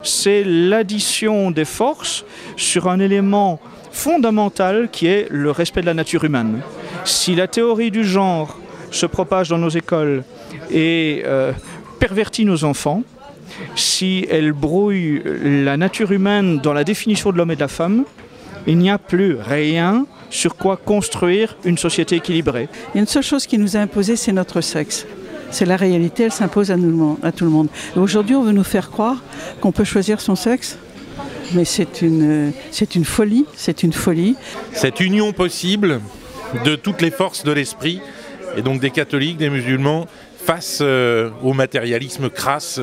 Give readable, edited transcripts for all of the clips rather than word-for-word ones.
c'est l'addition des forces sur un élément fondamental qui est le respect de la nature humaine. Si la théorie du genre se propage dans nos écoles et pervertit nos enfants, si elle brouille la nature humaine dans la définition de l'homme et de la femme, il n'y a plus rien sur quoi construire une société équilibrée. Il y a une seule chose qui nous a imposé, c'est notre sexe. C'est la réalité, elle s'impose à tout le monde. Aujourd'hui, on veut nous faire croire qu'on peut choisir son sexe, mais c'est une folie, c'est une folie. Cette union possible de toutes les forces de l'esprit, et donc des catholiques, des musulmans, face au matérialisme crasse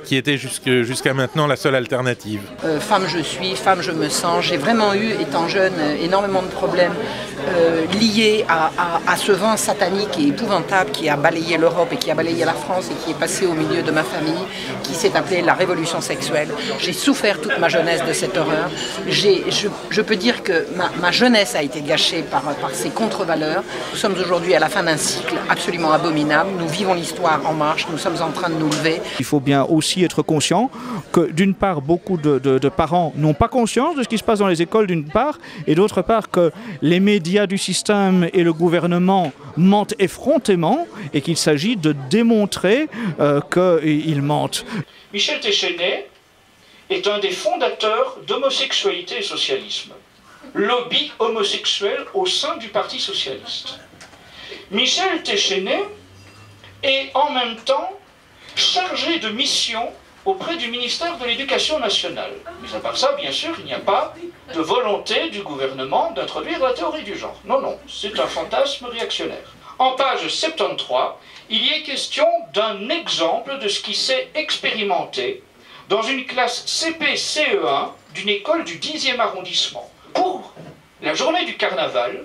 qui était jusqu'à maintenant la seule alternative. Femme je suis, femme je me sens. J'ai vraiment eu, étant jeune, énormément de problèmes liés à ce vent satanique et épouvantable qui a balayé l'Europe et qui a balayé la France et qui est passé au milieu de ma famille, qui s'est appelé la révolution sexuelle. J'ai souffert toute ma jeunesse de cette horreur. Je peux dire que ma jeunesse a été gâchée par ces contre-valeurs. Nous sommes aujourd'hui à la fin d'un cycle absolument abominable. Nous vivons l'histoire en marche, nous sommes en train de nous lever. Il faut bien aussi être conscient que d'une part, beaucoup de parents n'ont pas conscience de ce qui se passe dans les écoles d'une part, et d'autre part que les médias du système et le gouvernement mentent effrontément et qu'il s'agit de démontrer qu'ils mentent. Michel Téchenet est un des fondateurs d'Homosexualité et Socialisme, lobby homosexuel au sein du Parti Socialiste. Michel Téchenet est en même temps chargé de mission auprès du ministère de l'Éducation nationale. Mais à part ça, bien sûr, il n'y a pas de volonté du gouvernement d'introduire la théorie du genre. Non, non, c'est un fantasme réactionnaire. En page 73, il y est question d'un exemple de ce qui s'est expérimenté dans une classe CP-CE1 d'une école du 10e arrondissement. Pour la journée du carnaval,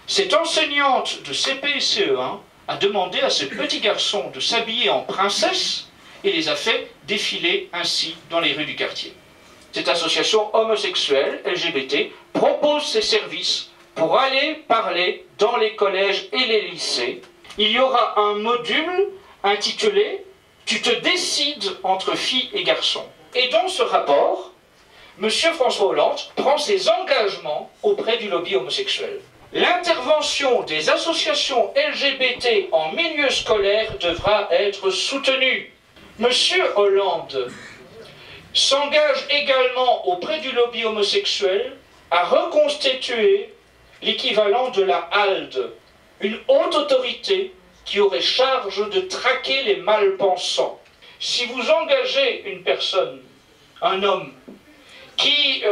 cette enseignante de CP et CE1 a demandé à ce petit garçon de s'habiller en princesse et les a fait défiler ainsi dans les rues du quartier. Cette association homosexuelle LGBT propose ses services pour aller parler dans les collèges et les lycées. Il y aura un module intitulé « Tu te décides entre filles et garçons ». Et dans ce rapport, M. François Hollande prend ses engagements auprès du lobby homosexuel. L'intervention des associations LGBT en milieu scolaire devra être soutenue. Monsieur Hollande s'engage également auprès du lobby homosexuel à reconstituer l'équivalent de la HALDE, une haute autorité qui aurait charge de traquer les mal-pensants. Si vous engagez une personne, un homme, qui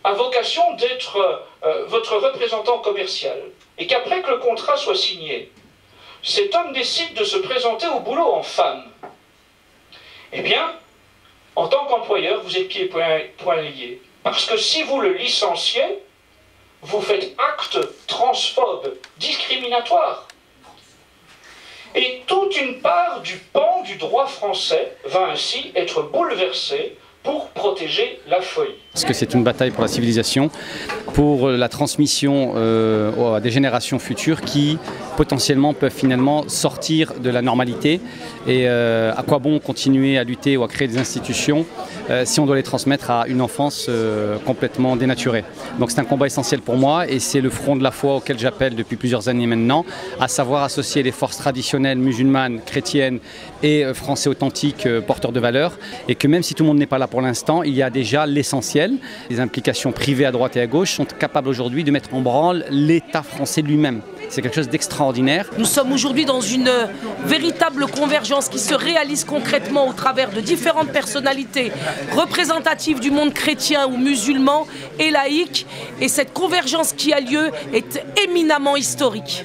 a vocation d'être votre représentant commercial, et qu'après que le contrat soit signé, cet homme décide de se présenter au boulot en femme, eh bien, en tant qu'employeur, vous êtes pieds et poings liés. Parce que si vous le licenciez, vous faites acte transphobe, discriminatoire. Et toute une part du pan du droit français va ainsi être bouleversée pour protéger la folie. Parce que c'est une bataille pour la civilisation, pour la transmission à des générations futures qui potentiellement peuvent finalement sortir de la normalité. Et à quoi bon continuer à lutter ou à créer des institutions si on doit les transmettre à une enfance complètement dénaturée. Donc c'est un combat essentiel pour moi et c'est le front de la foi auquel j'appelle depuis plusieurs années maintenant, à savoir associer les forces traditionnelles musulmanes, chrétiennes et français authentiques porteurs de valeurs, et que même si tout le monde n'est pas là pour l'instant, il y a déjà l'essentiel. Les implications privées à droite et à gauche sont capables aujourd'hui de mettre en branle l'État français lui-même. C'est quelque chose d'extraordinaire. Nous sommes aujourd'hui dans une véritable convergence qui se réalise concrètement au travers de différentes personnalités représentatives du monde chrétien ou musulman et laïque. Et cette convergence qui a lieu est éminemment historique.